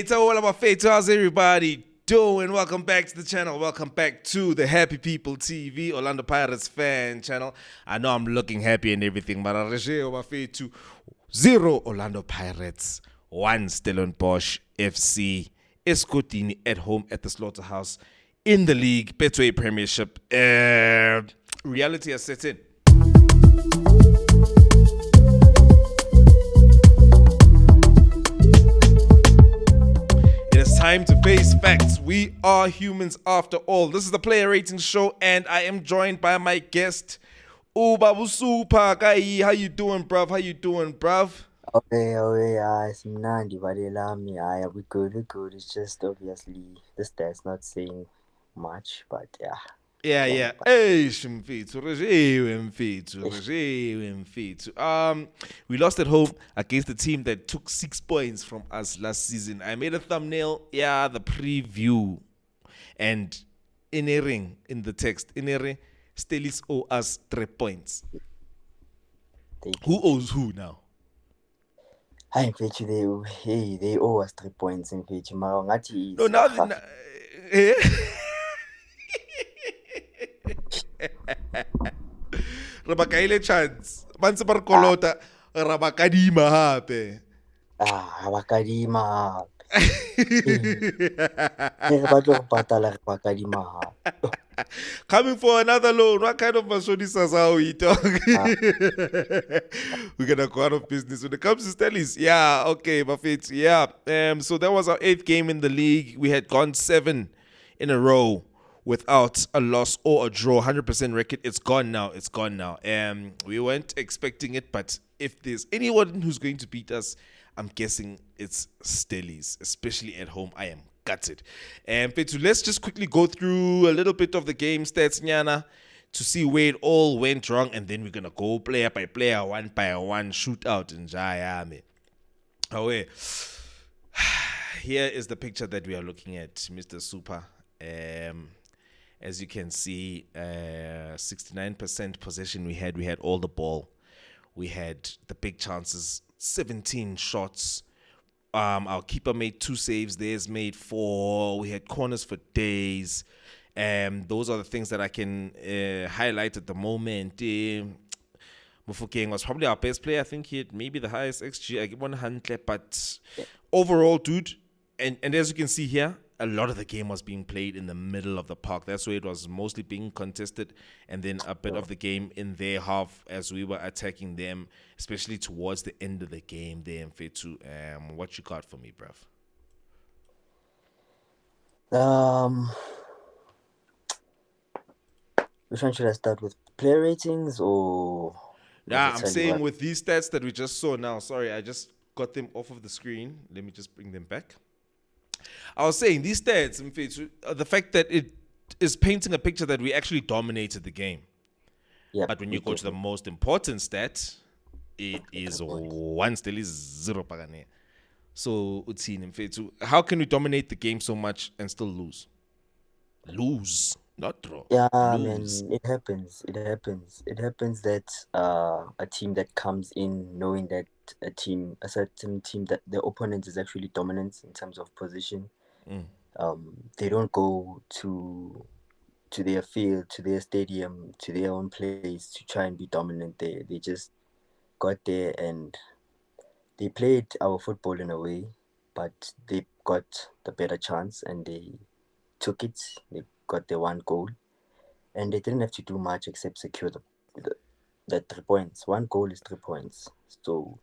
How's everybody doing? Welcome back to the channel. Welcome back to the Happy People TV, Orlando Pirates fan channel. I know I'm looking happy and everything, but I to 0 Orlando Pirates, 1 Stellenbosch FC, Escotini at home at the Slaughterhouse in the league, Betway Premiership. Reality has set in. It's time to face facts. We are humans after all. This is the player rating show, and I am joined by my guest, Babu Super. How you doing, bruv? How you doing, bruv? It's Mnandi Valelami. We good. It's just obviously the stats not saying much, but yeah. Yeah. Hey, mfethu. We lost at home against the team that took 6 points from us last season. I made a thumbnail, the preview. And in the text, Stellies owe us 3 points. Who owes who now? Hi, they owe us 3 points in Fetch. No, now Rabakaile chance. Manse ba re kolota rabakadima hape. Bakadima. Coming for another loan. What kind of mashodisas are we talking? We're gonna go out of business when it comes to Stellies. Yeah, okay, Buffett. Yeah. So that was our 8th game in the league. We had gone 7 in a row without a loss or a draw. 100% record. It's gone now. We weren't expecting it, but if there's anyone who's going to beat us, I'm guessing it's Stellies, especially at home. I am gutted. Petu, let's just quickly go through a little bit of the game stats, Nyana, to see where it all went wrong, and then we're gonna go player by player, one by one, shootout in Jayame. Here is the picture that we are looking at, Mr. Super. As you can see, 69% possession we had all the ball. We had the big chances, 17 shots. Our keeper made 2 saves. Theirs made 4. We had corners for days. Those are the things that I can highlight at the moment. Mufokeng was probably our best player. I think he had maybe the highest XG. I give 100, but overall, dude, and as you can see here, a lot of the game was being played in the middle of the park. That's where it was mostly being contested, and then a bit of the game in their half as we were attacking them, especially towards the end of the game there in Fetu. What you got for me, bruv? Which one should I start with? Player ratings or? Yeah, I'm saying with these stats that we just saw now. Sorry, I just got them off of the screen. Let me just bring them back. I was saying these stats, the fact that it is painting a picture that we actually dominated the game. Yeah, but when you go to the most important stat, it is 1 Stellies 0 Pagane. So, how can we dominate the game so much and still lose? Lose, not draw. Yeah, lose. Man, it happens. It happens that a team that comes in knowing that a certain team that the opponent is actually dominant in terms of position. They don't go to their field, to their stadium, to their own place to try and be dominant there. They just got there and they played our football in a way, but they got the better chance and they took it. They got their 1 goal, and they didn't have to do much except secure the 3 points. 1 goal is 3 points. So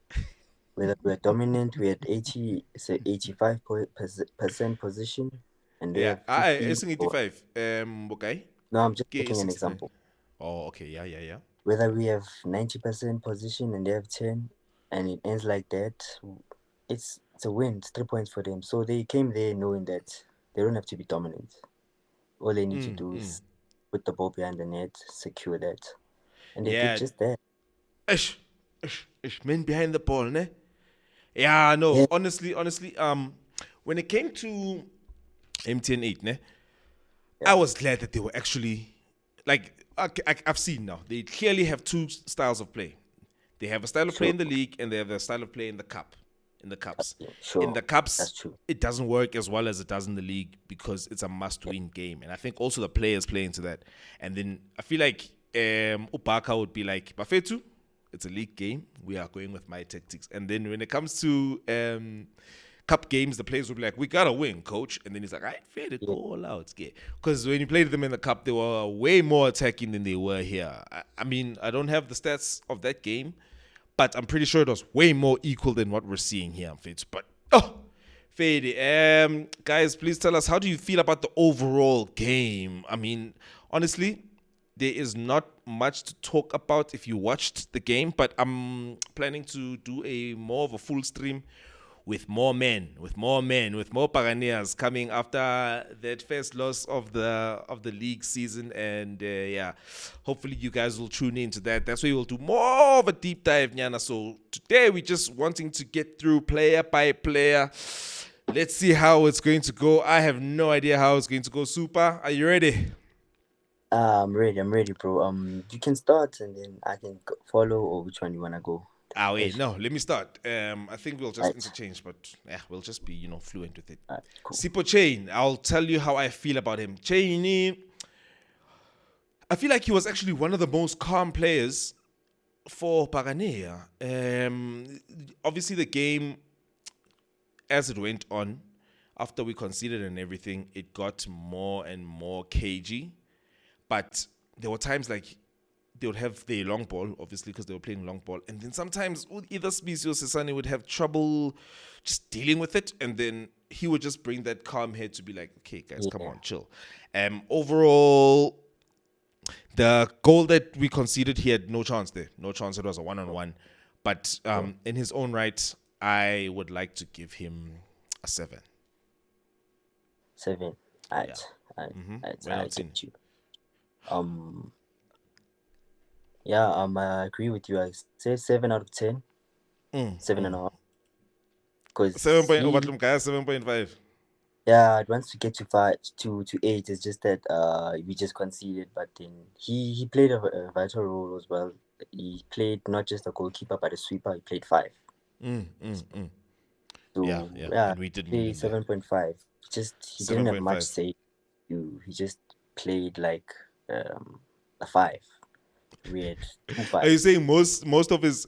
whether we were dominant, we had 85% position, and they have 85. Okay. No, I'm just taking an example. Oh, okay. Yeah. Whether we have 90% position and they have 10, and it ends like that, it's a win. It's 3 points for them. So they came there knowing that they don't have to be dominant. All they need to do is put the ball behind the net, secure that, and they did just that. Men behind the ball, ne? Yeah, no. Yeah. Honestly, when it came to MTN 8, ne, I was glad that they were actually I've seen now. They clearly have 2 styles of play. They have a style of play in the league, and they have a style of play in the cup. in the cups. In Sure, the cups, that's true. it doesn't work as well as it does in the league because it's a must-win game, and I think also the players play into that. And then I feel like Upaka would be like, Bafetu, it's a league game. We are going with my tactics. And then when it comes to cup games, the players will be like, we gotta win, coach. And then he's like, all right, fair, go all out. Because when you played them in the cup, they were way more attacking than they were here. I mean, I don't have the stats of that game, but I'm pretty sure it was way more equal than what we're seeing here, Fitz. But Fede, guys, please tell us, how do you feel about the overall game? I mean, honestly, there is not much to talk about if you watched the game, but I'm planning to do a more of a full stream with more Pioneers coming after that first loss of the league season, and hopefully you guys will tune into that. That's why we'll do more of a deep dive, Nyana. So today we're just wanting to get through player by player. Let's see how it's going to go. I have no idea how it's going to go. Super, are you ready? I'm ready, bro. You can start and then I can follow, or which one you wanna go? Wait, no, let me start. I think we'll just interchange, but we'll just be, fluent with it. Right, cool. Sipo Chain, I'll tell you how I feel about him. Chain, I feel like he was actually one of the most calm players for Paganea. Obviously, the game, as it went on, after we conceded and everything, it got more and more cagey. But there were times like they would have the long ball, obviously, because they were playing long ball. And then sometimes either Sbisi or Sesane would have trouble just dealing with it. And then he would just bring that calm head to be like, okay, guys, come on, chill. Overall, the goal that we conceded, he had no chance there. No chance. It was a one-on-one. But in his own right, I would like to give him a 7. 7. I get you. I agree with you. I say 7 out of 10. 7.5. Because 7.5. Yeah, it wants to get to 5 to 8. It's just that we just conceded, but then he played a vital role as well. He played not just a goalkeeper but a sweeper. He played 5. So and we did play 7.5. He didn't have much say. He just played like a 5. We had 2 5. Are you saying most of his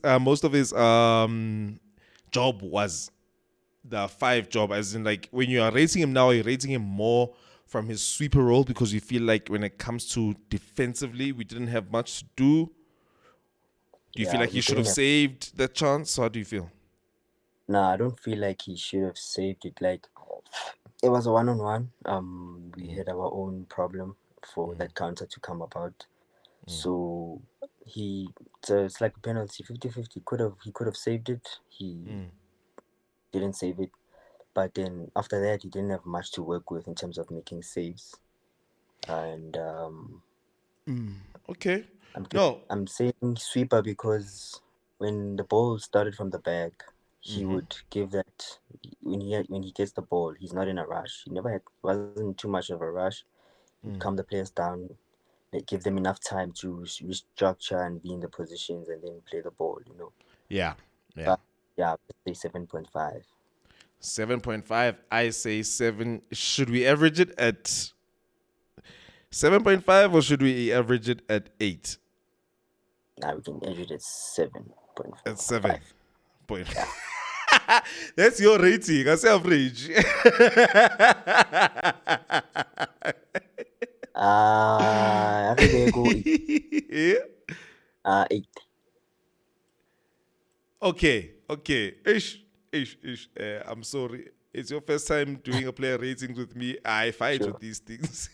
job was the 5 job? As in, like, when you are rating him now, you're rating him more from his sweeper role because you feel like when it comes to defensively, we didn't have much to do. Do you feel like he should have saved that chance? How do you feel? No, I don't feel like he should have saved it. Like, it was a one-on-one. We had our own problem for that counter to come about. So it's like a penalty, 50-50. He could have saved it. He didn't save it. But then after that, he didn't have much to work with in terms of making saves. And okay. I'm saying sweeper because when the ball started from the back, he would give that when he gets the ball, he's not in a rush. He wasn't too much of a rush. He'd calm the players down, give them enough time to restructure and be in the positions and then play the ball, Yeah. But I say 7.5. 7.5. I say 7. Should we average it at 7.5 or should we average it at 8? Now we can average it at 7.5. At 7. That's your rating. I say average. I think they go 8. 8. Okay. Ish. I'm sorry. It's your first time doing a player ratings with me. I fight with these things.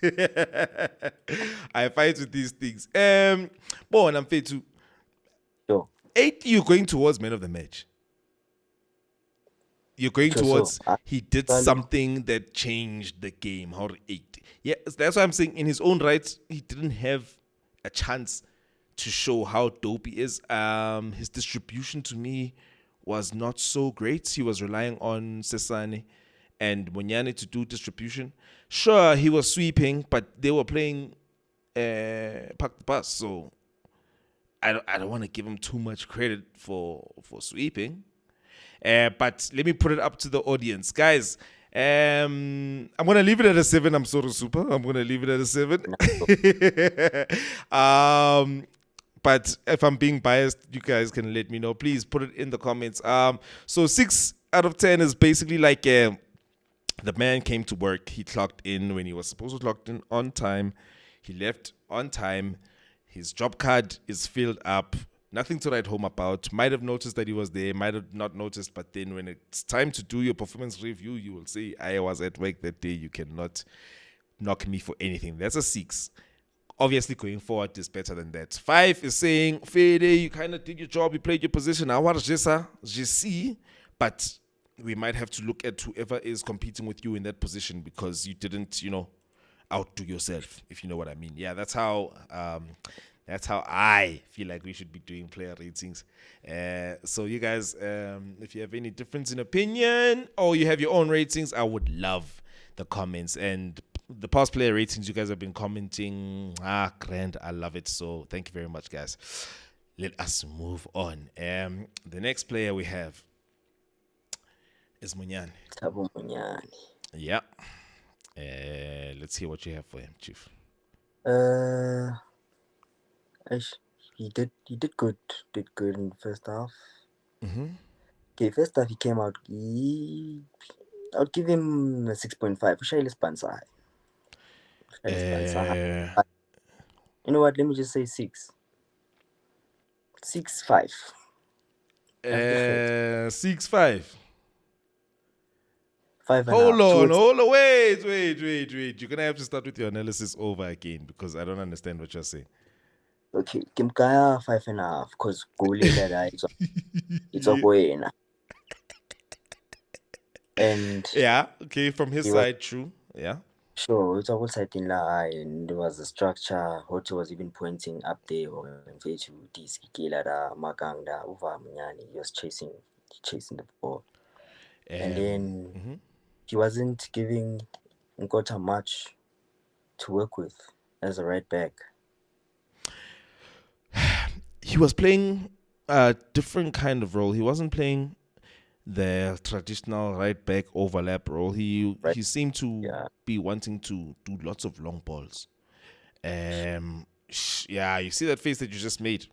Bon, I'm fair to. Sure. 8, you're going towards man of the match. You're going towards he did something that changed the game. How 8? Yeah, that's why I'm saying in his own right, he didn't have a chance to show how dope he is. His distribution to me was not so great. He was relying on Sesane and Munyane to do distribution. Sure, he was sweeping, but they were playing park the bus, so I don't want to give him too much credit for sweeping. But let me put it up to the audience, guys. I'm gonna leave it at a 7. I'm sorry, super. I'm gonna leave it at a 7. But if I'm being biased, you guys can let me know. Please put it in the comments. So 6 out of 10 is basically like the man came to work. He clocked in when he was supposed to clock in on time. He left on time. His job card is filled up. Nothing to write home about. Might have noticed that he was there. Might have not noticed. But then when it's time to do your performance review, you will say, I was at work that day. You cannot knock me for anything. That's a 6. Obviously, going forward is better than that. 5 is saying, Fede, you kind of did your job. You played your position. I was just see. But we might have to look at whoever is competing with you in that position because you didn't, outdo yourself, if you know what I mean. Yeah, that's how I feel like we should be doing player ratings. So you guys, if you have any difference in opinion or you have your own ratings, I would love the comments. And the past player ratings, you guys have been commenting. Grand. I love it. So thank you very much, guys. Let us move on. The next player we have is Munyani. Thabo Munyani. Yeah. Let's hear what you have for him, Chief. He did good. Did good in the first half. Mm-hmm. Okay, first half he came out. I'll give him a 6.5. Ushayile Spansa. You know what? Let me just say 6. 6.5. 6.5. 5 and Hold a half. on. Wait. You're gonna have to start with your analysis over again because I don't understand what you're saying. Okay, Kimkaya 5.5 because goal that it's a winner. And yeah, okay, from his side, true. Yeah. Sure, it's a whole side in line, and there was a structure. Hoto was even pointing up there or to this Kilara Maganda over Munyani. He was chasing the ball. And then he wasn't giving Nkota much to work with as a right back. He was playing a different kind of role. He wasn't playing the traditional right back overlap role. He seemed to be wanting to do lots of long balls. Yeah, you see that face that you just made?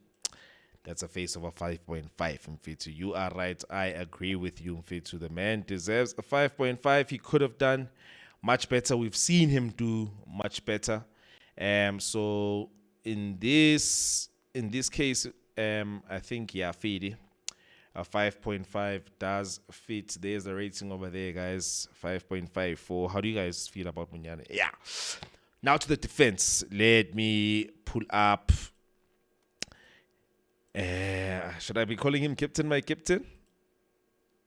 That's a face of a 5.5, Mfethu. You are right. I agree with you, Mfethu. The man deserves a 5.5. He could have done much better. We've seen him do much better. So in this case, I think Fede, a 5.5 does fit. There's the rating over there, guys. 5.54. How do you guys feel about Munyani? Yeah. Now to the defense. Let me pull up. Should I be calling him captain, my captain?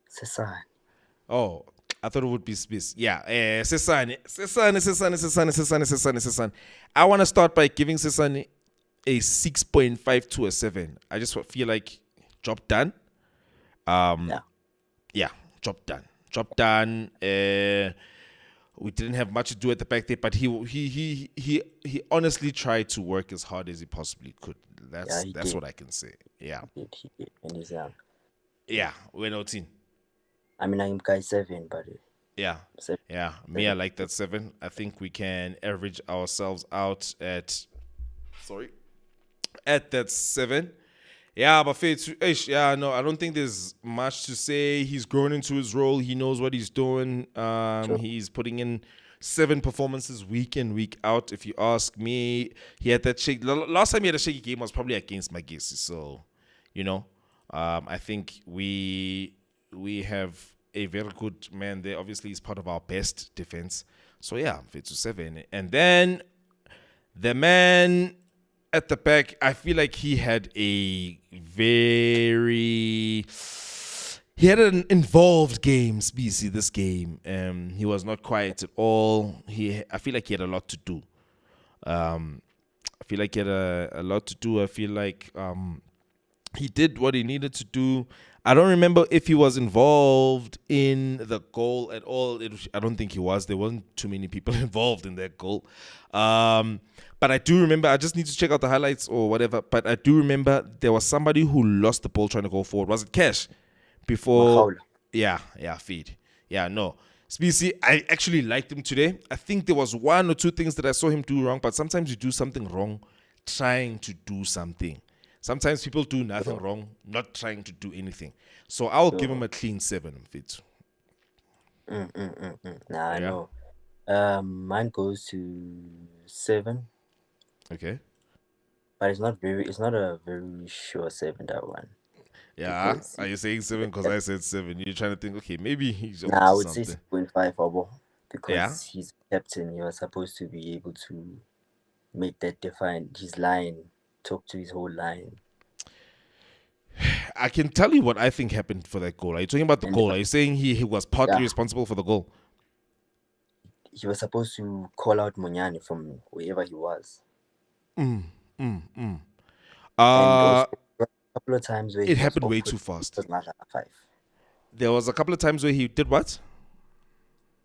Sesane. Oh, I thought it would be Smith. Yeah. Sesane. I want to start by giving Sesane a 6.5 to a 7. I just feel like job done. Yeah, job done. We didn't have much to do at the back there, but he honestly tried to work as hard as he possibly could. That's what I can say. Yeah. He did. And he's young. Yeah, we're not in. I mean, I'm guy 7, but yeah. 7. Yeah. Me, I like that 7. I think we can average ourselves out at that 7. Yeah, but I don't think there's much to say. He's grown into his role. He knows what he's doing. Sure. He's putting in 7 performances week in, week out. If you ask me, he had that shake. Last time he had a shaky game was probably against Magesi. So, I think we have a very good man there. Obviously, he's part of our best defense. So, yeah, 7. And then the man at the back, I feel like he had an involved game, BC, this game. He was not quiet at all. I feel like he had a lot to do. I feel like he did what he needed to do. I don't remember if he was involved in the goal at all. I don't think he was. There wasn't too many people involved in that goal. But I do remember, I just need to check out the highlights or whatever, but I do remember there was somebody who lost the ball trying to go forward. Was it Cash? Before Yeah, feed. Yeah, no. Specie, I actually liked him today. I think there was one or two things that I saw him do wrong, but sometimes you do something wrong trying to do something. Sometimes people do nothing Sure. wrong, not trying to do anything. So I'll give him Sure. a clean 7, Fit. Nah, I Yeah. know. Mine goes to 7, Okay. but it's not a very sure 7, that one, Yeah. because Are you saying 7 because I said 7? You're trying to think, okay, maybe he's up nah, I to would say something. 6.5, Abo, Yeah. because he's captain. He was supposed to be able to make that define his line, talk to his whole line, I can tell you what I think happened for that goal. Are you talking about the and goal? Are you saying he was partly yeah, responsible for the goal? he was supposed to call out Munyani from wherever he was, and Uh, also a couple of times where it he was happened off way put, too he fast. was not at 5. There was a couple of times where he did what?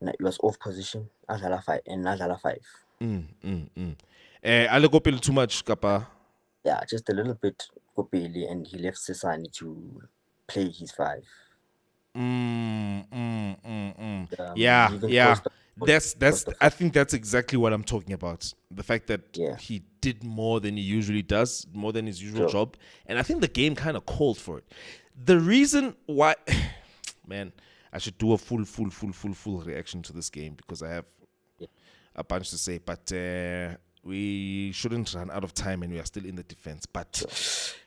No, he was off position, Adala 5, and Adala 5. I look up too much, Kappa. Yeah, just a little bit Kopeli, and he left Sesani to play his 5. He even Yeah. cost the goal, That's. cost the I fight. think that's exactly what I'm talking about. The fact that Yeah, he did more than he usually does, more than his usual sure. job, and I think the game kind of called for it. The reason why, man, I should do a full reaction to this game because I have Yeah. a bunch to say, but we shouldn't run out of time and we are still in the defense. But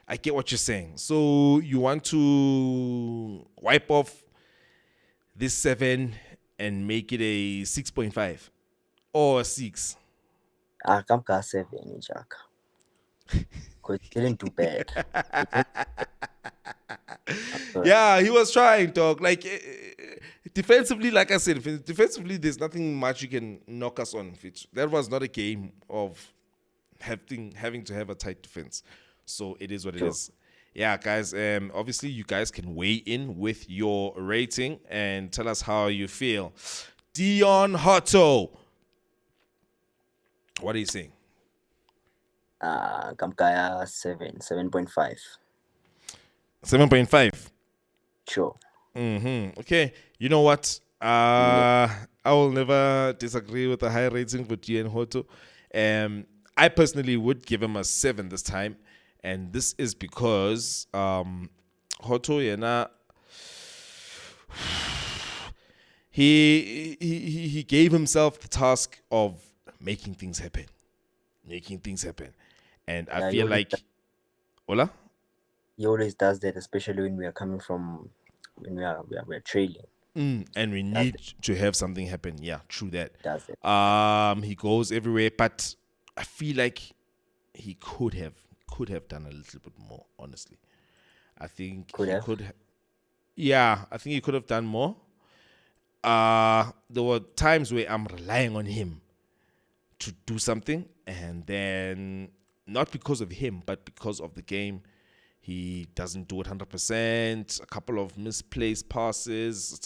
I get what you're saying. So you want to wipe off this 7 and make it a 6.5 or a 6. Come 7, Jack. Because he didn't do bad. He didn't, Yeah, he was trying, dog. Like defensively, like I said, defensively, there's nothing much you can knock us on. That was not a game of having to have a tight defense. So it is what it sure. is. Yeah, guys. Obviously, you guys can weigh in with your rating and tell us how you feel. Dion Hotto, what are you saying? Kamkaya 7, 7.5. 7.5. Sure. Okay. You know what? Yeah. I will never disagree with a high rating for Dion Hotto. I personally would give him a 7 this time, and this is because Hotto, he gave himself the task of making things happen, and I Yeah, feel like, hola. he always does that, especially when we are coming from when we're trailing. And we Does need to have something happen. Yeah, true that. Does it? He goes everywhere, but I feel like he could have done a little bit more. Honestly, I think Could he have. could. Yeah, I think he could have done more. There were times where I'm relying on him to do something, and then not because of him, but because of the game. He doesn't do it 100%. A couple of misplaced passes.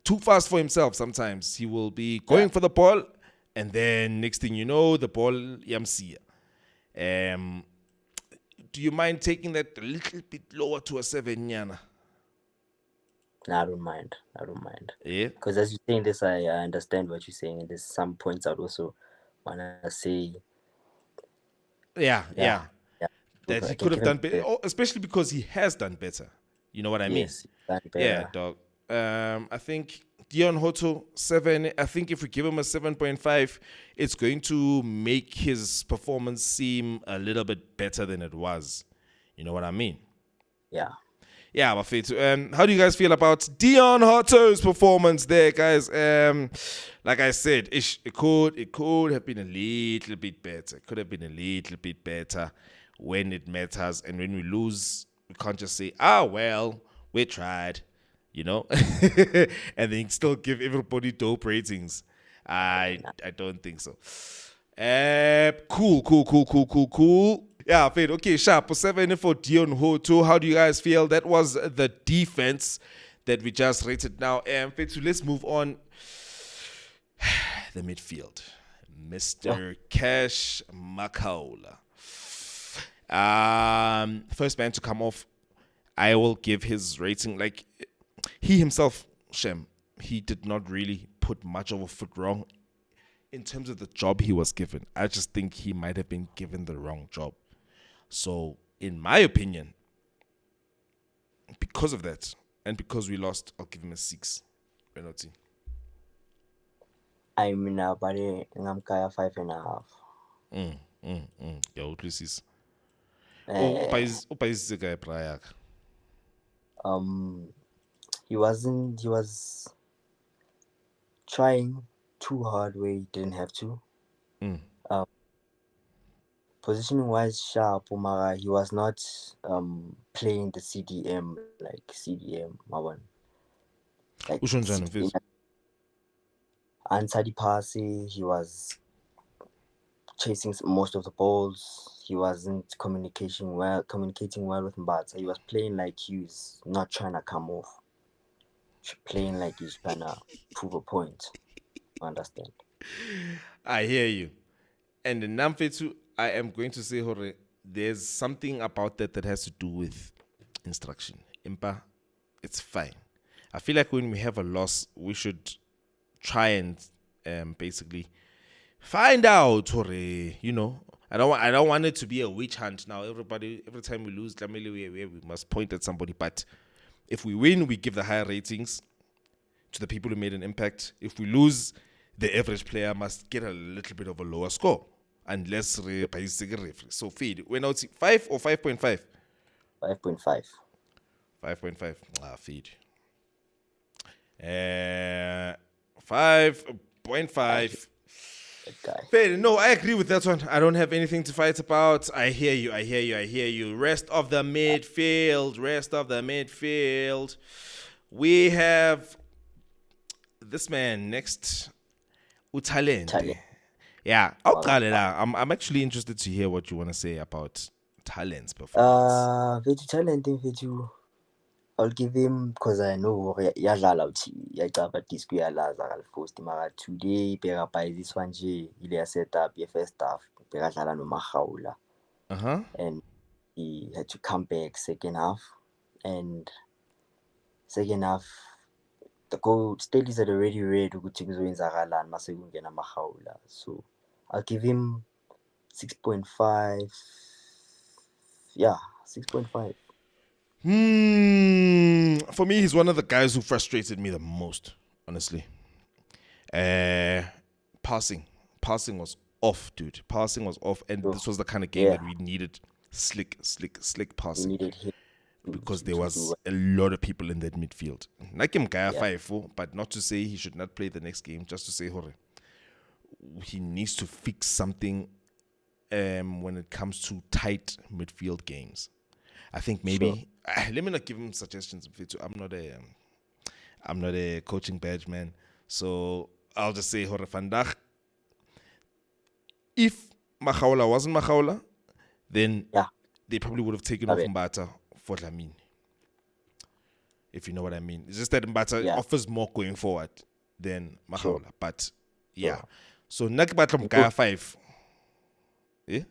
Too fast for himself sometimes. He will be going Yeah. for the ball, and then next thing you know, the ball yamsiya. Do you mind taking that a little bit lower to a 7, Yana? No, I don't mind. I don't mind. Yeah? Because as you're saying this, I understand what you're saying, and there's some points I'd also wanna say. Yeah. Yeah, yeah. That I he can could give have him done better, the especially because he has done better. You know what I mean? yes, done Yeah, better. dog. I think Dion Hoto 7. I think if we give him a 7.5, it's going to make his performance seem a little bit better than it was. You know what I mean? Yeah. Yeah, Bafetu. How do you guys feel about Dion Hoto's performance there, guys? Like I said, it could have been a little bit better. It could have been a little bit better when it matters, and when we lose, we can't just say, well, we tried, you know, and then still give everybody dope ratings. I don't think so. Cool. Yeah, Fade. Okay, sharp. 7 for Dion Hoto. How do you guys feel? That was the defense that we just rated now. Fade, so let's move on. The midfield. Mr. Cash Makaula. First man to come off. I will give his rating. Like, he himself, Shem, he did not really put much of a foot wrong in terms of the job he was given. I just think he might have been given the wrong job. So, in my opinion, because of that, and because we lost, I'll give him a 6 penalty. I mean, but I'm kind of 5.5. Yeah, what is Uh, the guy prior? he was trying too hard where he didn't have to. Positioning wise, sharp, Umara, he was not playing the CDM like CDM, Mawan. Like Which one's on his? Ansadi Pasi, he was chasing most of the balls. He wasn't communicating well with Mbata. He was playing like he was not trying to come off. Playing like he's trying to prove a point. Understand? I hear you. And in Namfetu, I am going to say, Hore, there's something about that has to do with instruction. Impa, it's fine. I feel like when we have a loss, we should try and basically find out, Hore, you know. I don't want it to be a witch hunt now. Every time we lose, we must point at somebody. But if we win, we give the higher ratings to the people who made an impact. If we lose, the average player must get a little bit of a lower score. Unless so feed. When out 5 or 5.5? 5.5. 5.5. Feed. 5.5. Guy. Fair. No, I agree with that one. I don't have anything to fight about. I hear you. Rest of the midfield. We have this man next. Utalente. Yeah, I'm actually interested to hear what you want to say about Talent's performance. Talent, I'll give him because I know yadlala uthi yacaba disc uyalaza first mara today bheka by this one nje ile set up ye first half bekadlala noMahaula. And he had to come back second half, and second half the goal Stellies had already read ukuthi kuzoyenzakalani mase kungena Mahaula. So I'll give him 6.5. Yeah, 6.5. For me, he's one of the guys who frustrated me the most, honestly. Passing was off, dude. Passing was off, and this was the kind of game that we needed slick passing. We needed him because there was a lot of people in that midfield. Like him, Gaya 5, but not to say he should not play the next game. Just to say, Hore, he needs to fix something when it comes to tight midfield games. I think maybe let me not give him suggestions. I'm not a coaching badge man, so I'll just say Hore vandag. If Mahaula wasn't Mahaula, then they probably would have taken off Mbata for Dlamini. If you know what I mean. It's just that Mbata offers more going forward than Mahaula. But so Nakbatam Gaya 5. Yeah?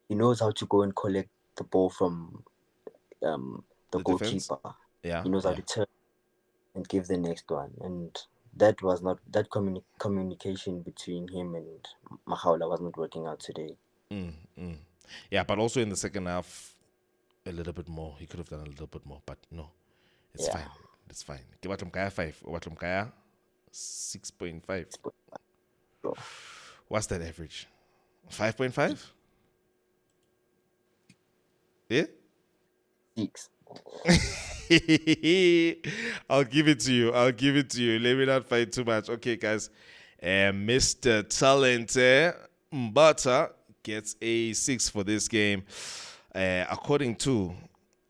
He knows how to go and collect the ball from the goalkeeper. Yeah. He knows how to turn and give the next one. And that was not that communication between him and Mahaula was not working out today. Yeah, but also in the second half, a little bit more. He could have done a little bit more, but no, it's fine. It's fine. Give Kaya 5. Kaya 6.5. What's that average? 5.5? Yeah? 6. I'll give it to you. Let me not fight too much. Okay, guys. Mr. Talente Mbata gets a 6 for this game. According to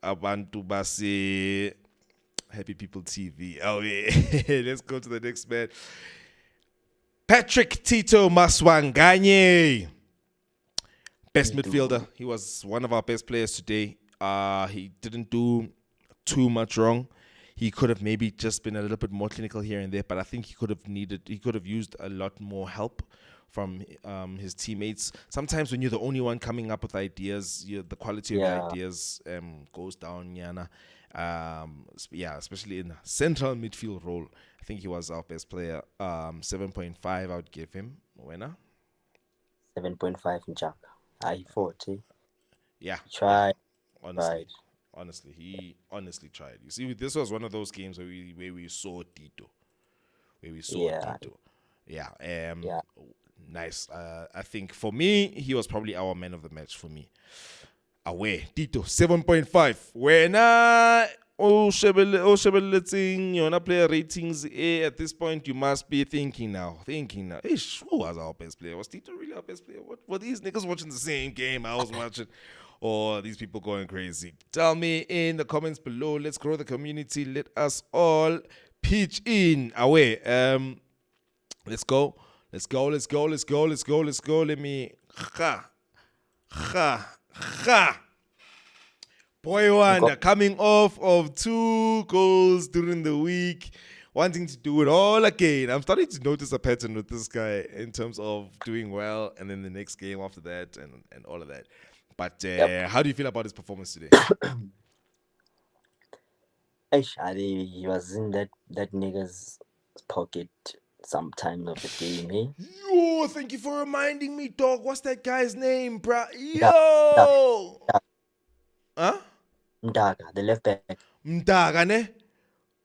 Abantu Basi Happy People TV. Oh, yeah. Let's go to the next man. Patrick Tito Maswanganye. Best midfielder. He was one of our best players today. He didn't do too much wrong. He could have maybe just been a little bit more clinical here and there, but I think he could have used a lot more help from his teammates. Sometimes when you're the only one coming up with ideas, the quality of your ideas goes down, Yana. Yeah, especially in central midfield role. I think he was our best player. 7.5, I would give him. Winner. 7.5 in Jack. I fought. Yeah, Tried. honestly, honestly, he honestly tried. You see, this was one of those games where we saw Tito, Yeah. Yeah, Yeah. nice. I think for me, he was probably our man of the match for me. Away, Tito, 7.5. When Shebeletsing, you're not player ratings at this point, you must be thinking now. Ish, who was our best player? Was Tito really our best player? What were these niggas watching the same game I was watching? Or these people going crazy? Tell me in the comments below. Let's grow the community. Let us all pitch in. Away. Let's go. Let's go. Let me. Boy Wonder coming off of 2 goals during the week, wanting to do it all again. I'm starting to notice a pattern with this guy in terms of doing well and then the next game after that and all of that. But how do you feel about his performance today? He was in that nigga's pocket sometime of the game, eh? Yo, thank you for reminding me, dog. What's that guy's name, bruh? Mda- Yo! Huh? Mdaga, the left back. Mdaga, ne?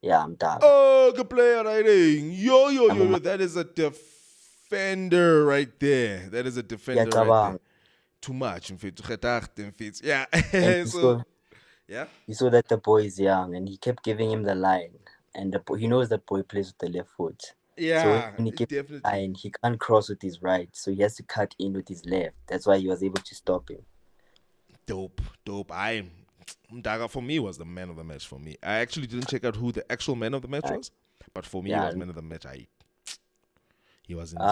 Yeah, Mdaga. Oh, good player, right? Yo. That is a defender right there. That is a defender right there. Too much, in fact. Yeah. So, yeah. He saw that the boy is young and he kept giving him the line. And he knows that boy plays with the left foot. Yeah, so when he gives definitely. The line, he can't cross with his right. So he has to cut in with his left. That's why he was able to stop him. Dope. Mdaga for me was the man of the match for me. I actually didn't check out who the actual man of the match was, but for me, he was man of the match. He was in his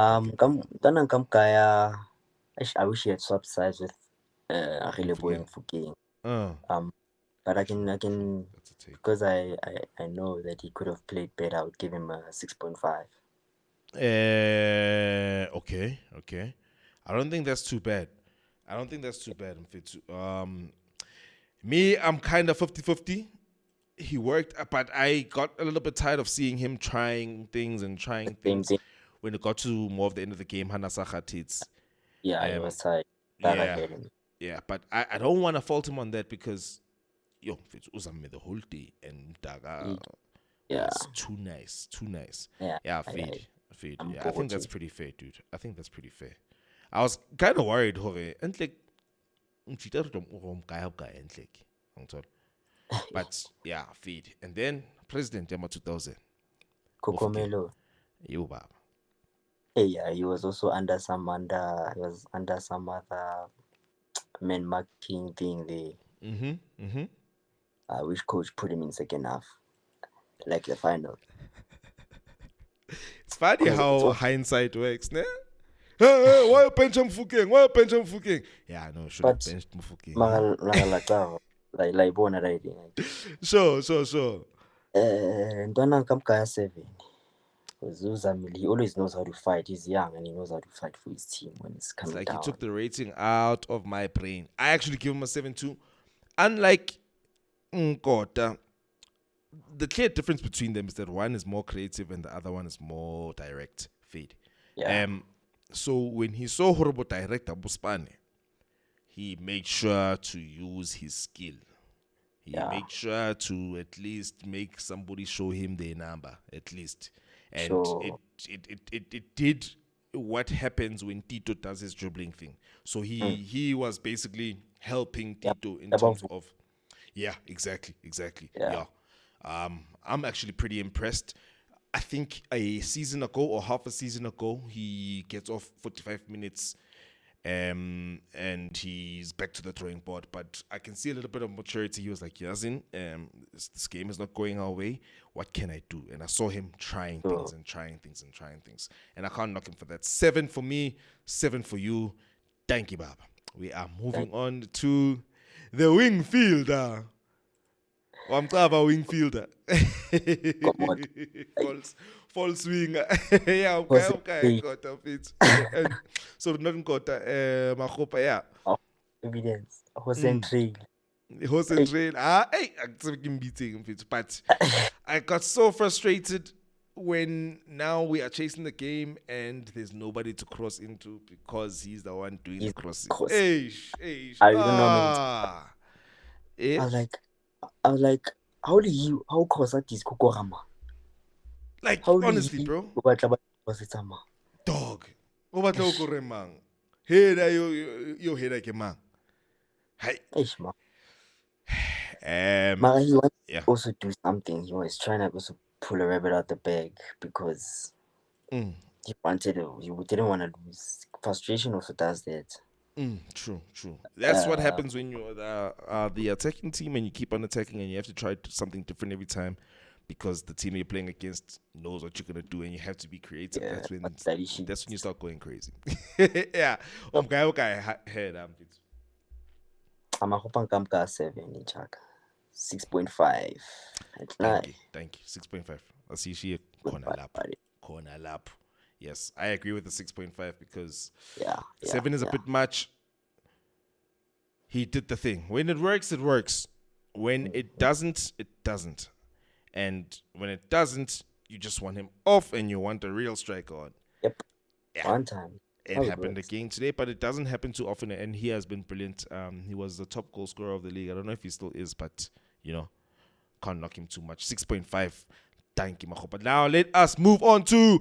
I wish he had swapped sides with Releboy Mfokeng. But I can because I know that he could have played better. I would give him a 6.5. Okay. I don't think that's too bad. Me, I'm kind of 50-50. He worked, but I got a little bit tired of seeing him trying things when it got to more of the end of the game. Yeah, I was tired. Yeah, but I don't want to fault him on that because it's Uzame the whole day and Daga is too nice. Yeah, feed. Yeah, I think that's pretty fair, dude. I was kind of worried, Hore. And like, but yeah, feed. And then President Yama 2000. Kokomelo. You, Baba. Yeah, he was also under some other man marking thing there. I wish coach put him in second half, like the final. It's funny how hindsight works, ne? Hey, why bench Mfokeng? Yeah, I know, should have benched Mfokeng. Sure. Ntwana Kamkaya 7. He always knows how to fight. He's young and he knows how to fight for his team when it's coming down. It's like he took the rating out of my brain. I actually give him a 7.2. Unlike Nkota, the clear difference between them is that one is more creative and the other one is more direct. Feed. Yeah. So when he saw horrible director Buspane, he made sure to use his skill. He made sure to at least make somebody show him their number, at least. And it did what happens when Tito does his dribbling thing. So he was basically helping Tito in terms of... Yeah, exactly. Yeah. I'm actually pretty impressed. I think a season ago or half a season ago, he gets off 45 minutes and he's back to the drawing board. But I can see a little bit of maturity. He was like, Yazin, this game is not going our way. What can I do? And I saw him trying things. And I can't knock him for that. 7 for me, 7 for you. Thank you, Baba. We are moving on to the wing fielder. Wamcaba wing fielder. False winger. Yeah, okay, got a bit. So not got Mahopa, yeah. Evidence. Hosentry. Horse and train. Hey, but I got so frustrated when now we are chasing the game and there's nobody to cross into because he's the one doing the He's crossing. cross. Eish. I don't know, man. Eh? I was like, how cross that is Kokorama? Like, How honestly, he bro. was it sama? Dog. Go batla go re mang. Heda yo heda ke mang. Hey. Eish, man. Um Mara, he wanted yeah. to also do something. He was trying to also pull a rabbit out the bag because he didn't want to lose. Frustration also does that. True. That's what happens when you're the attacking team and you keep on attacking and you have to try something different every time because the team you're playing against knows what you're gonna do and you have to be creative. Yeah, That's when you start going crazy. Yeah. Okay. Head I'm a hopang kamka 7 in Chaka. 6.5. Thank you. 6.5. I see she corner lap. Yes, I agree with the 6.5 because 7 is a bit much. He did the thing. When it works, it works. When it doesn't, it doesn't. And when it doesn't, you just want him off and you want a real striker on. Yep. Yeah. One time. It happened again today, but it doesn't happen too often. And he has been brilliant. He was the top goal scorer of the league. I don't know if he still is, but, can't knock him too much. 6.5. Thank you, Macho. But now let us move on to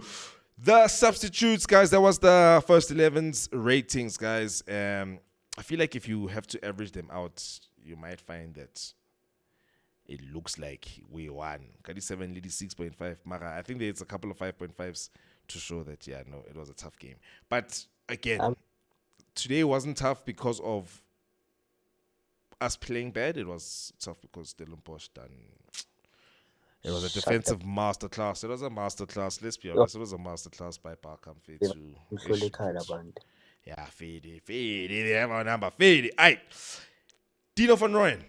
the substitutes, guys. That was the first 11's ratings, guys. I feel like if you have to average them out, you might find that it looks like we won. Kadi 7, Lady 6.5. Mara, I think there's a couple of 5.5s to show that, it was a tough game. But again, today wasn't tough because of us playing bad. It was tough because Stellenbosch done. It was a defensive masterclass. It was a masterclass. Let's be honest. It was a masterclass by Barkham to. Yeah, Fede. They have our number. Fede. Aight. Dino van Rooyen.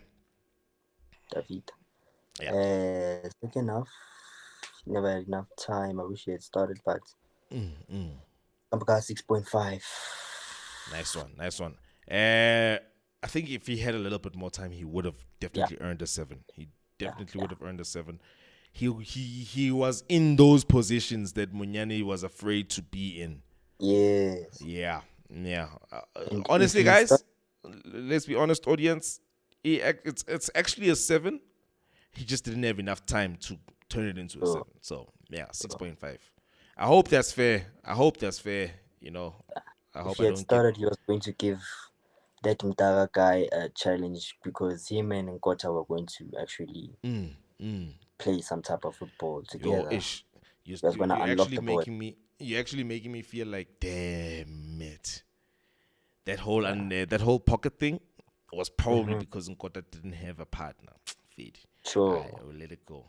David. Yeah. Second half, never had enough time. I wish he had started, but Kamka 6.5. Nice one. I think if he had a little bit more time, he would have definitely earned a 7. He definitely would have earned a 7. He was in those positions that Munyani was afraid to be in. Yes. Yeah. Honestly, guys, let's be honest, audience. It's actually a 7. He just didn't have enough time to turn it into a 7. So 6.5. I hope that's fair. I hope if he had started, he was going to give that Mtara guy a challenge because him and Nkota were going to actually play some type of football together. You're actually making me feel like, damn it. That whole pocket thing was probably because Nkota didn't have a partner. Feed. Sure. I will let it go.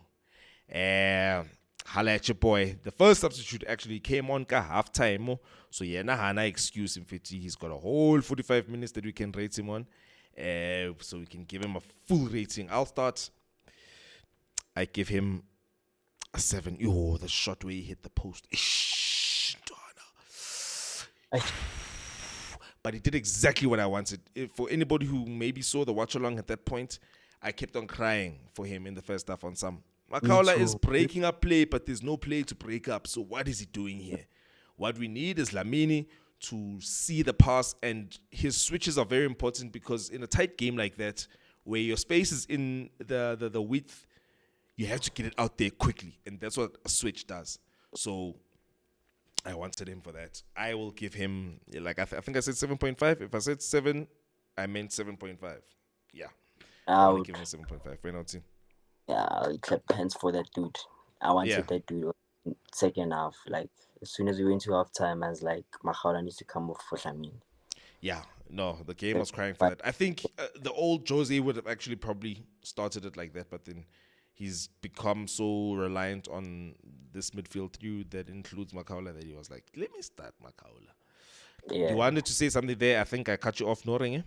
Holla at your boy. The first substitute actually came on ka half time. So hana excuse him. He's got a whole 45 minutes that we can rate him on. So we can give him a full rating. I'll start. I give him a 7. Oh, the shot where he hit the post. But he did exactly what I wanted. For anybody who maybe saw the watch along at that point, I kept on crying for him in the first half on some. Makaula is breaking up play, but there's no play to break up. So what is he doing here? What we need is Lamini to see the pass, and his switches are very important because in a tight game like that, where your space is in the width, you have to get it out there quickly, and that's what a switch does. So I wanted him for that. I will give him, like I think I said 7.5. If I said 7, I meant 7.5. Yeah. I want to give him 7.5. Penalty. Yeah, I'll clap hands for that dude. I wanted that dude second half. Like, as soon as we went to half time, I was like, Machaula needs to come off for Shamin. Yeah, no, the game was crying for that. I think the old Jose would have actually probably started it like that, but then he's become so reliant on this midfield trio that includes Makaula that he was like, let me start Makaula. Yeah. You wanted to say something there. I think I cut you off, Noring.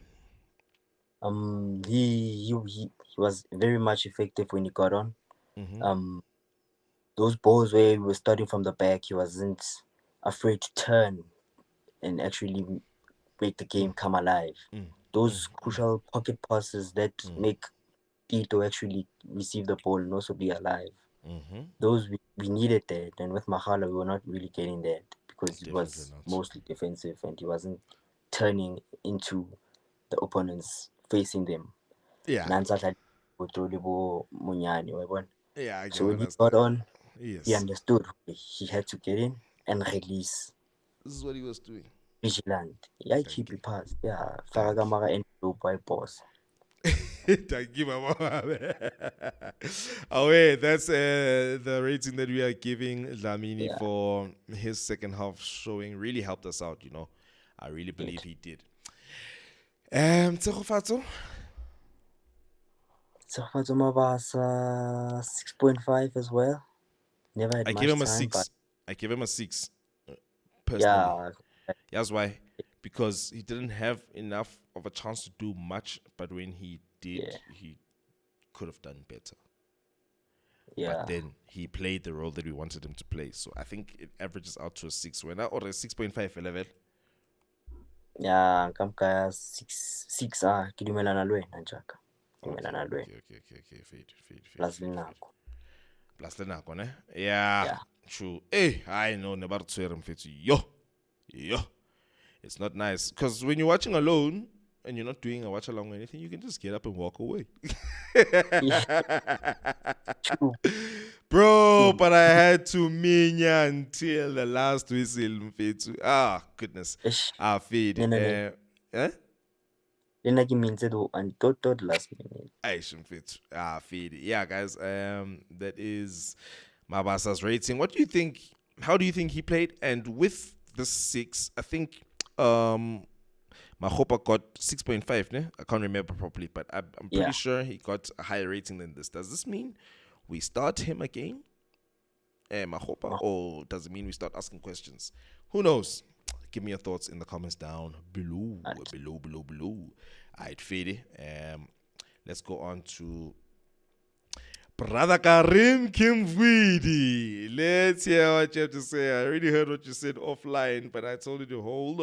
He was very much effective when he got on. Those balls where we were starting from the back, he wasn't afraid to turn and actually make the game come alive. those crucial pocket passes that make Tito actually receive the ball and also be alive. Those we needed that, and with Mahala, we were not really getting that because he Definitely was not. mostly defensive and he wasn't turning into the opponents facing them. Yeah. Nansa Munyani, wabona? Yeah, I So can when he got understand. on, he Yes. understood he had to get in and release. This is what he was doing. Vigilant. Yeah, Thank keep you. it pass. Yeah, Thank Faraga Mara and by boss. you. Thank you, Mama. Oh, wait, that's the rating that we are giving Lamini Yeah, for his second half showing. Really helped us out, I really believe it. he did. Tsegofatso? Safazo Mabasa 6.5 as well. Never had I give much him a time, but 6. I give him a 6, personally. yeah, That's why. Because he didn't have enough of a chance to do much, but when he did, yeah, he could have done better. But yeah. then he played the role that we wanted him to play. So I think it averages out to a 6. When I order a 6.5 level. Yeah, nkamka 6 ke dumelana le wena Njaka. Dumelana le wena. Okay. Plus le nako. Plus the nako, ne? Yeah, Yeah. true. Hey, I know, never to mfethu. Yo. It's not nice. Because when you're watching alone and you're not doing a watch along or anything, you can just get up and walk away. True. Bro, but I had to minya until the last whistle, mfethu. Ah, goodness. Ish. Feed. Nene. Eh? Lena ke means it and tot last minute. Fit. Feed. Yeah, guys. That is Mabasa's rating. What do you think? How do you think he played? And with the 6, I think Mahopa got 6.5. Ne? I can't remember properly, but I'm pretty Yeah. sure he got a higher rating than this. Does this mean we start him again, Mahopa, or does it mean we start asking questions? Who knows? Give me your thoughts in the comments down below. Below. Alright, Fede. Let's go on to Brother Karim Kimvidi. Let's hear what you have to say. I already heard what you said offline, but I told you to hold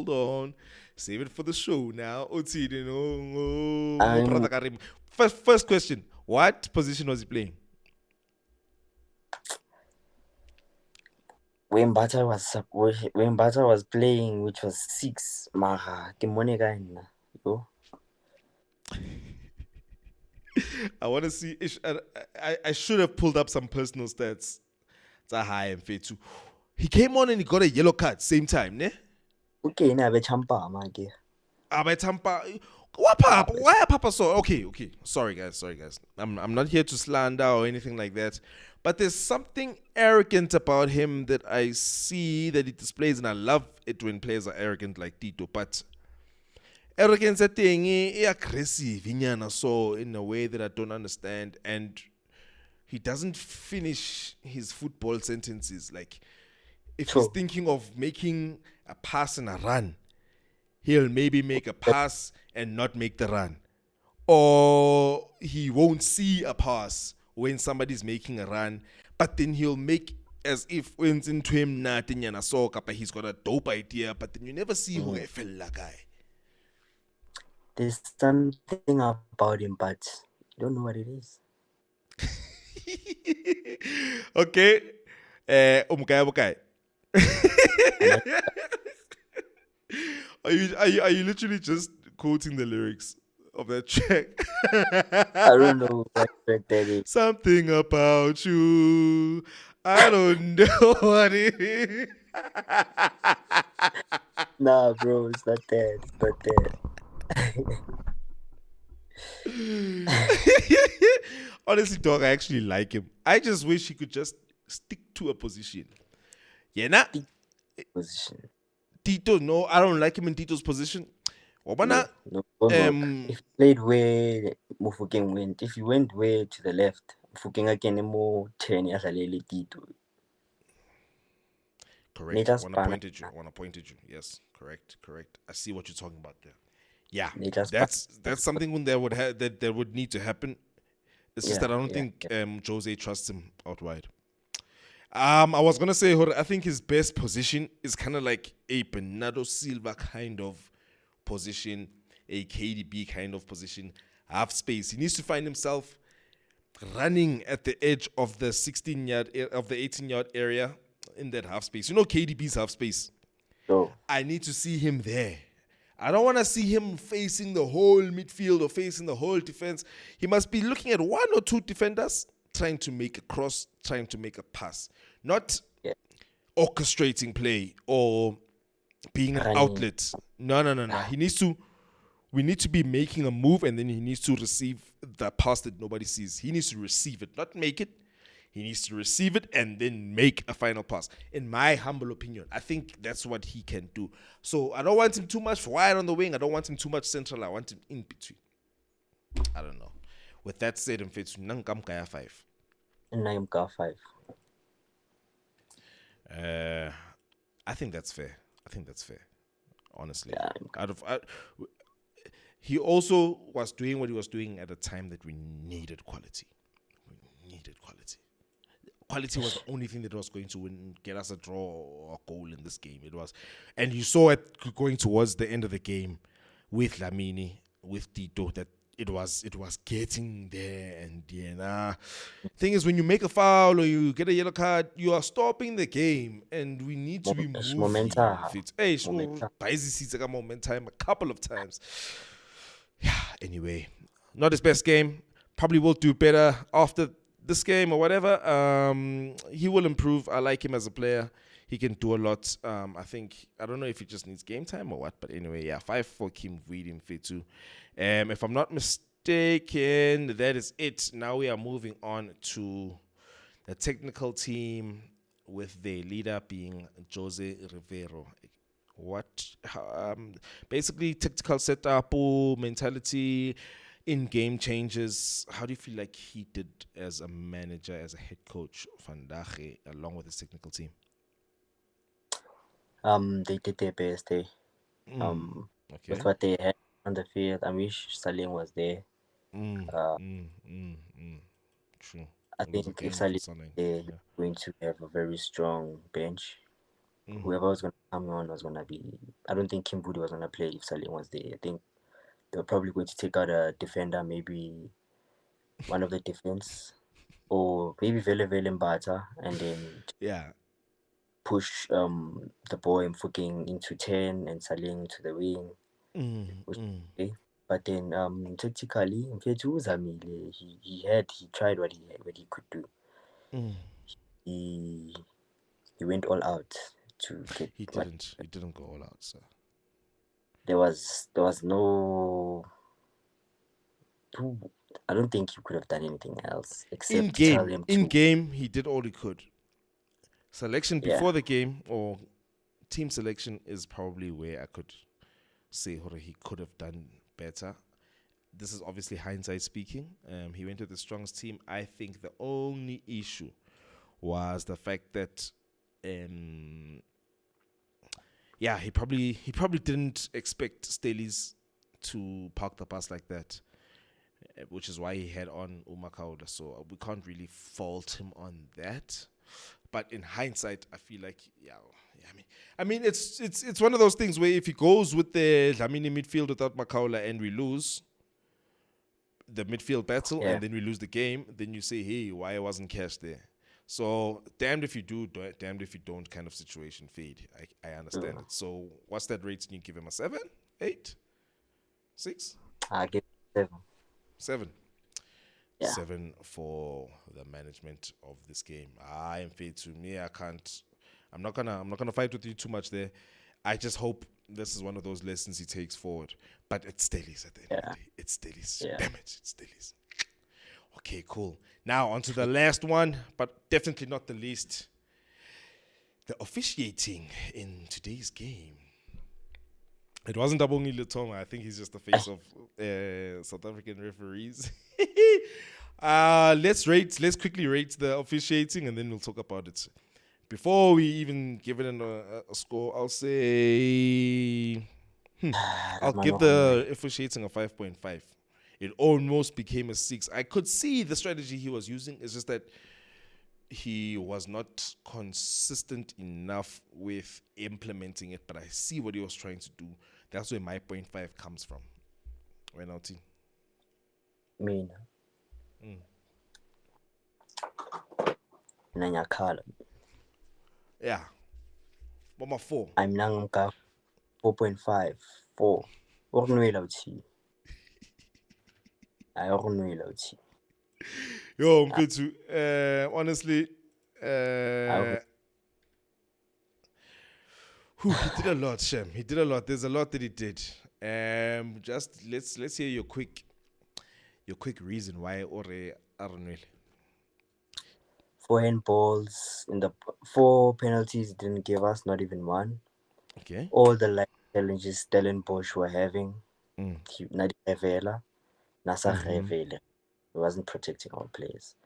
on. Save it for the show now. Brother Karim. First question. What position was he playing? When Bata was playing, which was 6, Maha, Kimonega, yo. I want to see. I should have pulled up some personal stats. High and Fetu. He came on and he got a yellow card same time, ne? Okay, na be champa mage. By Tampa. Why Papa so? Okay. Sorry guys. I'm not here to slander or anything like that. But there's something arrogant about him that I see that he displays, and I love it when players are arrogant like Tito. But arrogance at thing aggressive so in a way that I don't understand, and he doesn't finish his football sentences. Like if he's thinking of making a pass and a run, he'll maybe make a pass and not make the run. Or he won't see a pass when somebody's making a run, but then he'll make as if went into him nothing but he's got a dope idea, but then you never see who I feel like guy. There's something about him, but you don't know what it is. Okay. Okay. Are you literally just quoting the lyrics of that track? I don't know what track that is. Something about you. I don't know what it is. Nah, bro, it's not that. Honestly, dog, I actually like him. I just wish he could just stick to a position. Yeah, nah. Position. Tito, no, I don't like him in Tito's position. No, if he played where Mufukeng went, if he went way to the left, Mufukeng again more 10 years Tito. Correct. I want to point at you. Yes, correct. I see what you're talking about there. Yeah, that's something that would need to happen. It's just that I don't think Jose trusts him outright. I was gonna say, I think his best position is kind of like a Bernardo Silva kind of position. a KDB kind of position, half space. He needs to find himself running at the edge of the 18-yard area in that half space. You know KDB's half space. So I need to see him there. I don't want to see him facing the whole midfield or facing the whole defense. He must be looking at one or two defenders, trying to make a cross, trying to make a pass. Not orchestrating play or being an outlet. No. We need to be making a move, and then he needs to receive the pass that nobody sees. He needs to receive it, not make it. He needs to receive it and then make a final pass. In my humble opinion, I think that's what he can do. So I don't want him too much wide on the wing. I don't want him too much central. I want him in between. I don't know. With that said, I'm fit to Nankamkaya 5. Nankamkaya 5. I think that's fair. Honestly. He also was doing what he was doing at a time that we needed quality. Quality was the only thing that was going to get us a draw or a goal in this game. It was, and you saw it going towards the end of the game with Lamini, with Tito, that it was getting there. And thing is, when you make a foul or you get a yellow card, you are stopping the game, and we need to be moving. Momentum a couple of times. Yeah. Anyway, not his best game. Probably will do better after this game or whatever. He will improve. I like him as a player. He can do a lot. I don't know if he just needs game time or what, but anyway, 5 for Kim Vidi Mfetu. If I'm not mistaken, that is it. Now we are moving on to the technical team with their leader being Jose Rivero. Basically tactical setup, mentality, in-game changes. How do you feel like he did as a manager, as a head coach, Van Dache, along with his technical team? They did their best. With what they had on the field. I wish Salim was there. True. I think if Salim was there, he's going to have a very strong bench. Whoever was going to come on was going to be... I don't think Kim Vidi was going to play if Salim was there. I think they were probably going to take out a defender, maybe one of the defense, or maybe Vele Mbata, and then push the boy Mfukeng into 10 and Saling to the wing. But then tactically, Mfethu Zamile, he tried what he could do. He went all out to get. He didn't go all out, sir. There was no. I don't think he could have done anything else except tell him in game. He did all he could. Selection before the game or team selection is probably where I could say he could have done better. This is obviously hindsight speaking. He went to the strongest team. I think the only issue was the fact that he probably didn't expect Stellies to park the bus like that, which is why he had on Umakaula. So we can't really fault him on that. But in hindsight, I feel like I mean it's one of those things where if he goes with the Dlamini midfield without Makaula and we lose the midfield battle and then we lose the game, then you say, hey, why wasn't Cash there? So damned if you do, damned if you don't kind of situation fade. I understand it. So what's that rating? You give him a 7, 8, 6? I give 7. 7. 7 for the management of this game. I am fair to me. I'm not gonna fight with you too much there. I just hope this is one of those lessons he takes forward. But it's Stellies at the end of the day. It's Stellies. Damn it, it's Stellies. Okay, cool. Now on to the last one, but definitely not the least. The officiating in today's game. It wasn't Abongi Lutonga. I think he's just the face of South African referees. Let's quickly rate the officiating and then we'll talk about it. Before we even give it a score, I'll say I'll give the officiating a 5.5. It almost became a 6. I could see the strategy he was using. It's just that he was not consistent enough with implementing it, but I see what he was trying to do. That's where my 0.5 comes from. Penalty. Mina. Mm. Nanyakhala. Yeah. Bomber 4. I'm nangka 4.5. 4. Ornwela uthi. I ornwela uthi. Yo, Mfethu, honestly, he did a lot, Shem. He did a lot. There's a lot that he did. Just let's hear your quick reason why Ore Arnold. 4 handballs in the 4 penalties didn't give us, not even one. Okay. All the life challenges Stellenbosch were having, Nadi Revela, Nasa Revele. He wasn't protecting our players.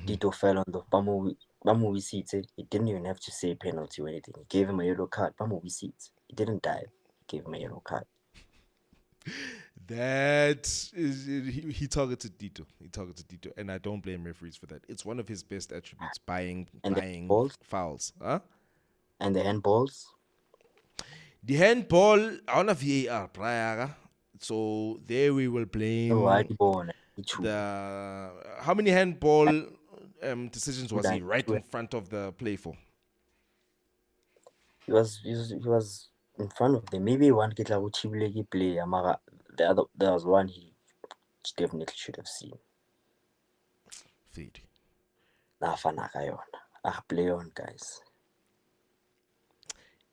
Tito fell on the Bamu seats. He didn't even have to say penalty or anything. He gave him a yellow card. Bamu seats. He didn't dive. He gave him a yellow card. That is, he targeted Tito. And I don't blame referees for that. It's one of his best attributes, buying fouls. Huh? And the handballs? The handball, I want a VAR prior. So there we will blame the how many handball decisions was he right in front of the play for? He was in front of them. Maybe one get like play. The other there was one he definitely should have seen. Feed. Play on, guys.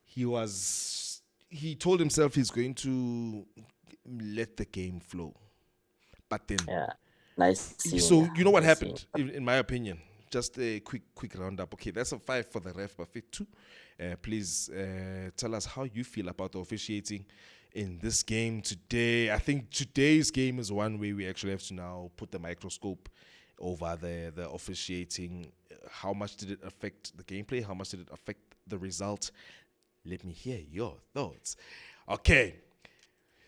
He told himself he's going to let the game flow. But then nice. So you know what happened, in my opinion? Just a quick roundup. Okay, that's a 5 for the ref, but 2. Please tell us how you feel about the officiating in this game today. I think today's game is one where we actually have to now put the microscope over the officiating. How much did it affect the gameplay? How much did it affect the result? Let me hear your thoughts. Okay.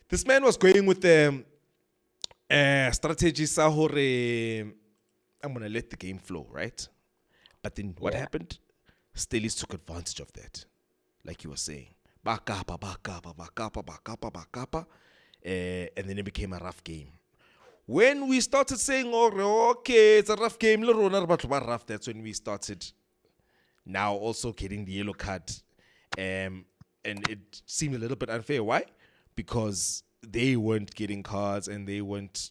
This man was going with the strategy Sahore. I'm going to let the game flow, right? But then what happened? Stellies took advantage of that. Like you were saying. Bakapa. And then it became a rough game. When we started saying, okay, it's a rough game, that's when we started now also getting the yellow card. And it seemed a little bit unfair. Why? Because they weren't getting cards and they weren't,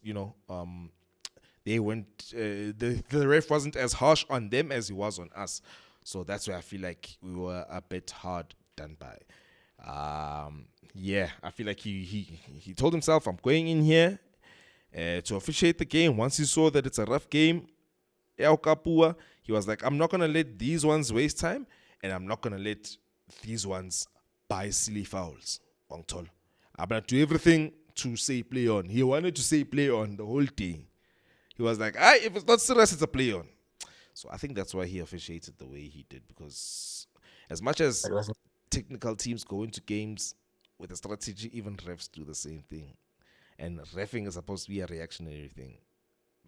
the ref wasn't as harsh on them as he was on us. So that's where I feel like we were a bit hard done by. I feel like he told himself, I'm going in here to officiate the game. Once he saw that it's a rough game, he was like, I'm not going to let these ones waste time, and I'm not going to let these ones buy silly fouls. I'm going to do everything to say play on. He wanted to say play on the whole thing. He was like, if it's not serious, it's a play on. So I think that's why he officiated the way he did, because as much as technical teams go into games with a strategy, even refs do the same thing. And reffing is supposed to be a reactionary thing.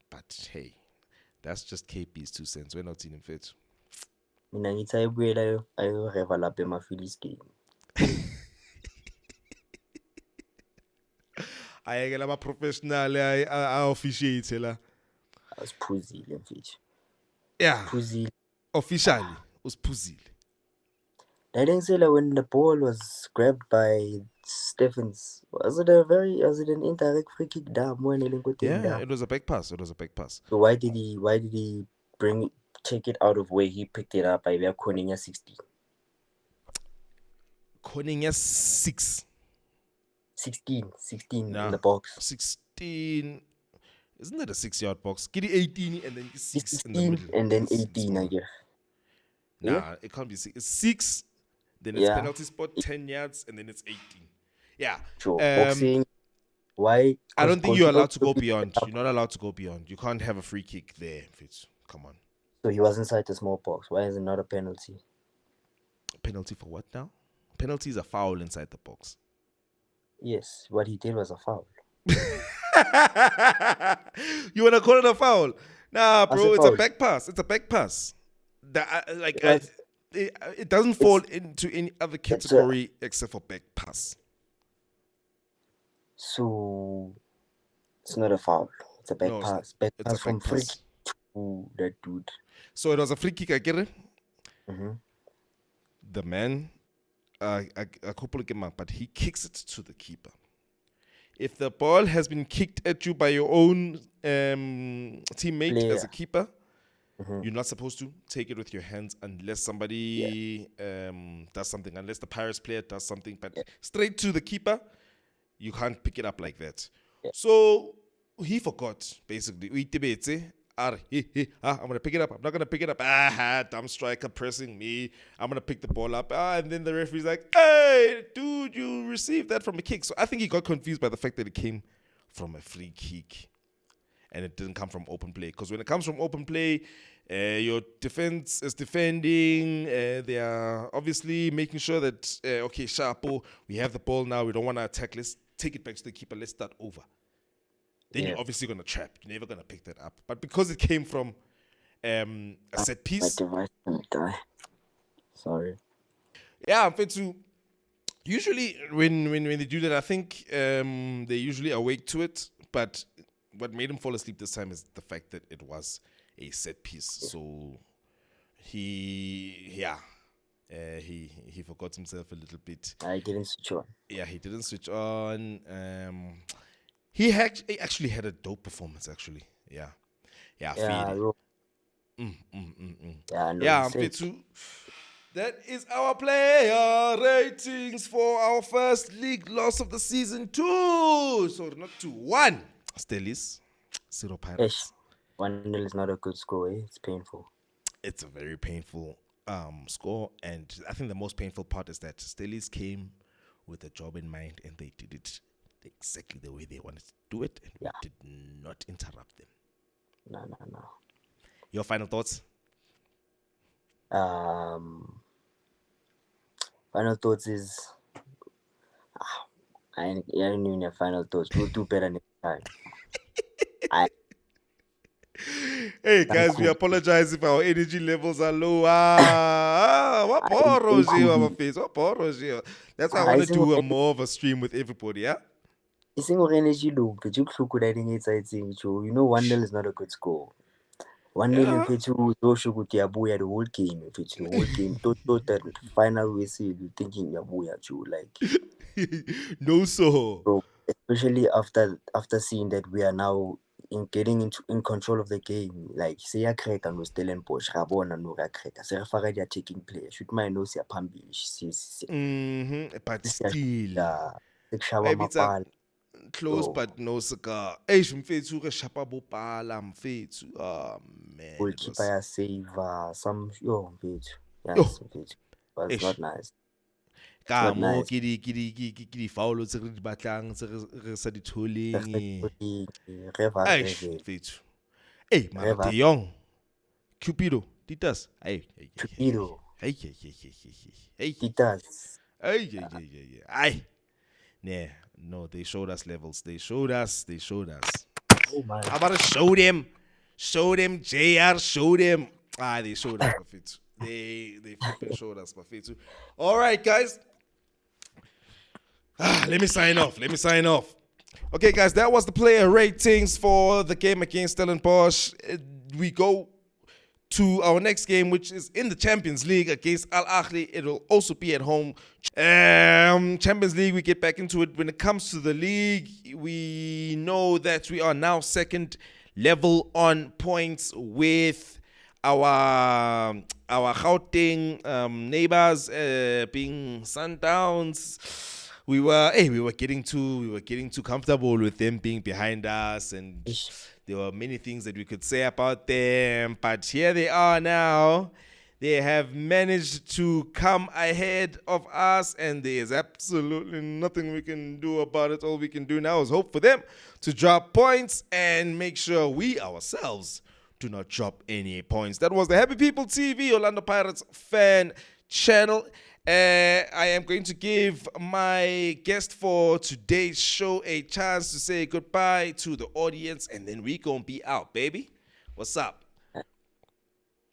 But hey, that's just KP's 2 cents. We're not in fit. Mina ngithi ayibuyela ayoreva lapha ema-Phillies game. Ayekela ama-professional a-officiate la. Usiphuzile mfethu. Yeah. Phuzile. Officially, usiphuzile. When the ball was grabbed by Stephens, was it an indirect free kick down? Yeah, it was a back pass. So why did he take it out of where he picked it up by Koninga 16? Koninga 6. 16 in the box. 16. Isn't that a 6-yard box? Get it 18 and then 6 in the middle. And then 18, I guess. Nah, it can't be 6. It's 6, then it's penalty spot, 10 yards, and then it's 18. Yeah. Sure. Boxing. Why? I don't think you're allowed to go beyond. You're not allowed to go beyond. You can't have a free kick there, Fitz. Come on. So he was inside the small box. Why is it not a penalty? Penalty for what now? Penalty is a foul inside the box. Yes, what he did was a foul. You want to call it a foul? Nah, bro, it's a back pass. It's a back pass. It doesn't fall into any other category except for back pass. So It's not a foul. It's a back No, pass. Back it's a pass from back free pass. to that dude. So it was a free kick, I get it. Mm-hmm. The man, a couple of game, but he kicks it to the keeper. If the ball has been kicked at you by your own teammate as a keeper, you're not supposed to take it with your hands unless somebody does something, unless the Pirates player does something. But straight to the keeper, you can't pick it up like that. So he forgot, basically. I'm going to pick it up. I'm not going to pick it up. Dumb striker pressing me. I'm going to pick the ball up. And then the referee's like, hey, dude, you received that from a kick. So I think he got confused by the fact that it came from a free kick and it didn't come from open play. Because when it comes from open play, your defense is defending. They are obviously making sure that, okay, Sharpo, we have the ball now. We don't want to attack. Let's take it back to the keeper. Let's start over. Then you're obviously going to trap. You're never going to pick that up. But because it came from a set piece. Sorry. Yeah, Fetsu. Usually when they do that, I think they're usually awake to it. But what made him fall asleep this time is the fact that it was a set piece. So he forgot himself a little bit. I didn't switch on. Yeah, he didn't switch on. He actually had a dope performance, actually. Yeah. Yeah, I'm fit too. That is our player ratings for our first league loss of the season 2. So not 2-1. Stellies, 0 Pirates. 1-0 is not a good score, eh? It's painful. It's a very painful score. And I think the most painful part is that Stellies came with a job in mind and they did it exactly the way they wanted to do it, and we did not interrupt them. No. Your final thoughts? Final thoughts is I don't even have final thoughts. We'll do better next time. Hey guys, we apologize if our energy levels are low. That's why I want to do a more of a stream with everybody, yeah? It's energy low, but you know 1-0 is not a good score. 1-0 mfethu uzosho ukuthi yabuya the whole game mfethu the whole game that final whistle you thinking yabuya too, like no so bro, especially after seeing that we are now getting in control of the game, like siyakreka no Stellenbosch rabona no rakreka sirafaka dia taking players shoot my nose yaphambili but still sekushaba amapala close but no cigar. Mfethu ke shapa bopala mfethu. Oh man. Goalkeeper ya save some mfethu. Yes, mfethu. But it's not nice. Ka mo ke di foul tse re di batlang tse re sa di tholeng. Mfethu. Mara De Jong. Cupido. Titas. Cupido. Titas. No, they showed us levels. They showed us. Oh my. How about show them, JR, show them. They showed us, Mafitsu. They flipping showed us, Mafitsu. All right, guys. Let me sign off. Okay, guys, that was the player ratings for the game against Stellenbosch. We go to our next game, which is in the Champions League against Al Ahly. It will also be at home. Champions League, we get back into it. When it comes to the league, we know that we are now second level on points with our Gauteng neighbors, being Sundowns. We were getting too comfortable with them being behind us, and there were many things that we could say about them, but here they are now. They have managed to come ahead of us, and there is absolutely nothing we can do about it. All we can do now is hope for them to drop points and make sure we ourselves do not drop any points. That was the Happy People TV, Orlando Pirates fan channel. I am going to give my guest for today's show a chance to say goodbye to the audience, and then we gonna be out, baby. What's up?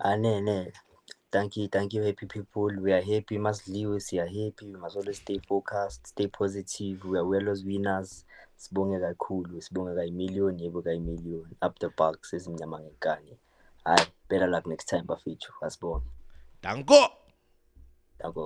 Thank you, happy people. We are happy. Must Lewis, we are happy. We must always stay focused, stay positive. We are well as winners. Sibonge kakhulu, sibonge kayi-million, yebo kayi-million. Up the bucks, ezimnyama ngekani. Hayi, better luck next time bafethu. Asibonge. Danko. Yabo.